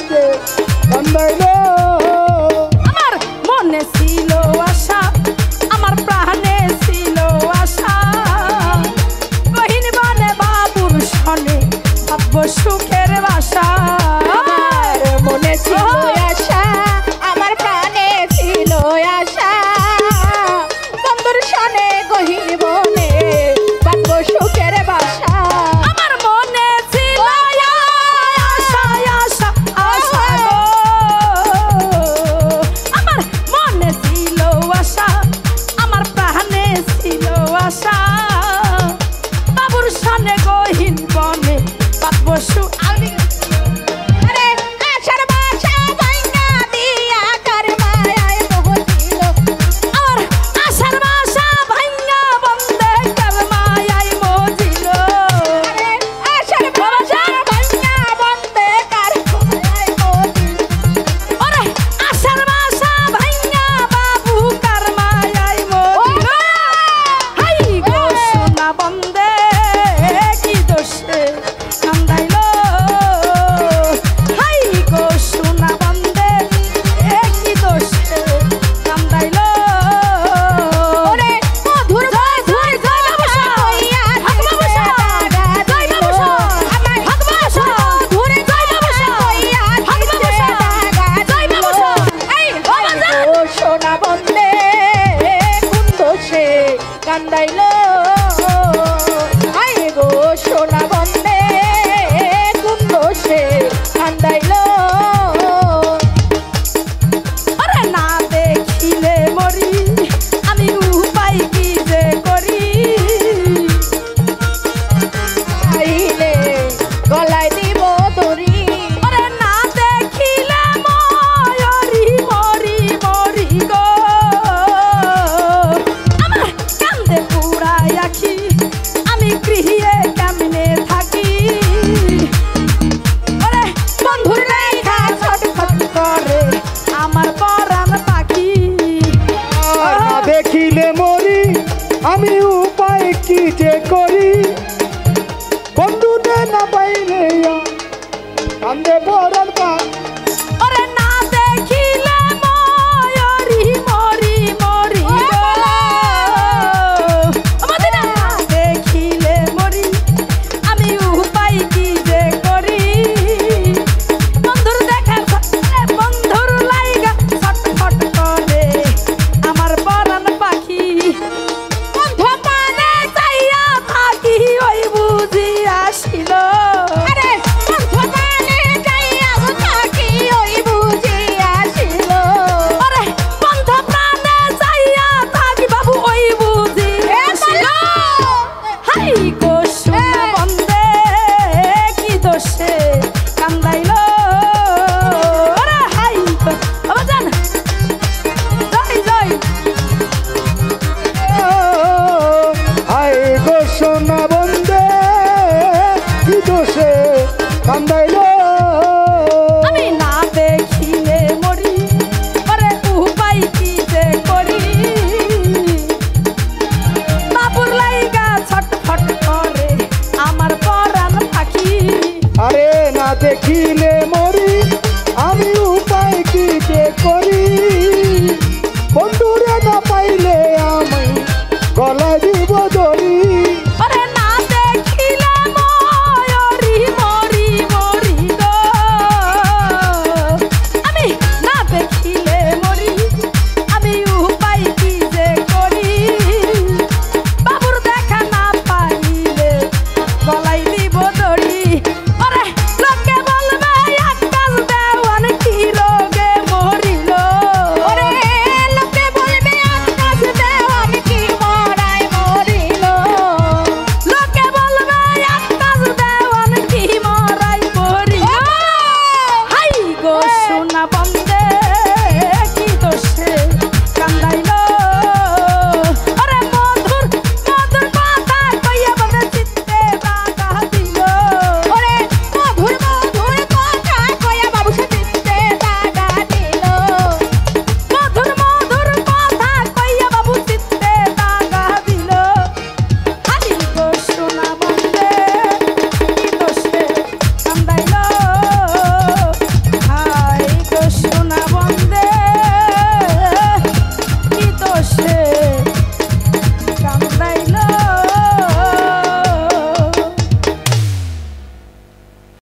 বন্ধে কান্দাইল আমার মনে ছিল আশা আমার প্রাণে ছিল আশা বহিন বনে বাবুর সনে ভাবব সুখের বাসা আমার মনে ছিল আশা আমার প্রাণে ছিল আশা বন্ধুর সনে গহীন বনে বাঁধব সুখের বাসা আমার মনে ছিল আশা আশা আশা গো আমার মনে ছিল আশা আমার প্রাণে ছিল আশা বাবুর সনে গহীন বনে বাঁধব আরে আশার বাসা ভাঙা দিয়া কার মায়ায় মোহছিল আর আশার বাসা ভাঙা বন্দে কার মায়ায় মজিল আরে আশার বাসা ভাঙা বন্দে কার মায়ায় মোহছিল ওরে আশার বাসা ভাঙা বাবু কার মায়ায় মজিল হাই গো সোনা বন্দে কি দোষে কান্দাইল হাই গো সোনা বন্দে কি দোষে কান্দাইল ওরে মধুর মধুর বাসা হইয়া বাসা জয় বাবুসা আমার বাসা মধুর বাসা হইয়া বাসা জয় বাবুসা এই ও সোনা বন্দে কোন দোষে কান্দাইল আই গো সোনা বন্দে কোন দোষে কান্দাইল ওরে না দেখিলে মরি আমি উপায় কি যে করি আইলে গলায় দিব দড়ি ওরে না দেখিলে মরি মরি মরি গো আমার কান্দে পুরাই আখি আমি গৃহে কেমনে থাকি ওরে বন্ধুর লেখা ছটফট করে আমার পরাণ পাখি আর না দেখিলে মরি আমি উপায় কি যে করি বন্ধুতে না পাইলে কান্দে পরাণ পাখি ওরে না দেখিলে মরি মরি মরি গো আমাদের না দেখিলে মরি আমি উপায় কি যে করি বন্ধুর দেখা বন্ধুর লাইগা ছটফট করে আমার পরাণ পাখি বন্ধু পানে চাইয়া থাকি ওই বুঝি আসিল আরে বন্ধু পানে যাইয়া থাকি ওই বুঝি আসিল ওরে বন্ধু প্রাণে যাইয়া থাকি বাবু ওই বুঝি আসিল হাই গো সোনা বন্দে কি দোষে কান্দাইল ওরে হাই গো বাবা জান জয় জয় আয় গো সোনা বন্ধে কি দোষে কান্দাইল আমি না দেখিলে মরি ওরে উপায় কি যে করি বাবুর লাইগা ছটফট করে আমার পরাণ পাখি আরে না দেখিলে মরি আমি উপায় কি যে করি বন্ধুরে না পাইলে আমি গলায় দিব দড়ি ওরে না দেখিলে মরি মরি মরি গো আমি না দেখিলে মরি আমি উপায় কি যে করি বাবুর দেখা না পাইলে গলাই দিব দড়ি ওরে লোকে বলবে আকাশ দেওয়ান কি রোগে মরিল ওরে লোকে বলবে আকাশ দেওয়ান কি মরায় মরিল লোকে বলবে আকাশ দেওয়ান কি মরাই মরিল হাই গো সোনা বন্দে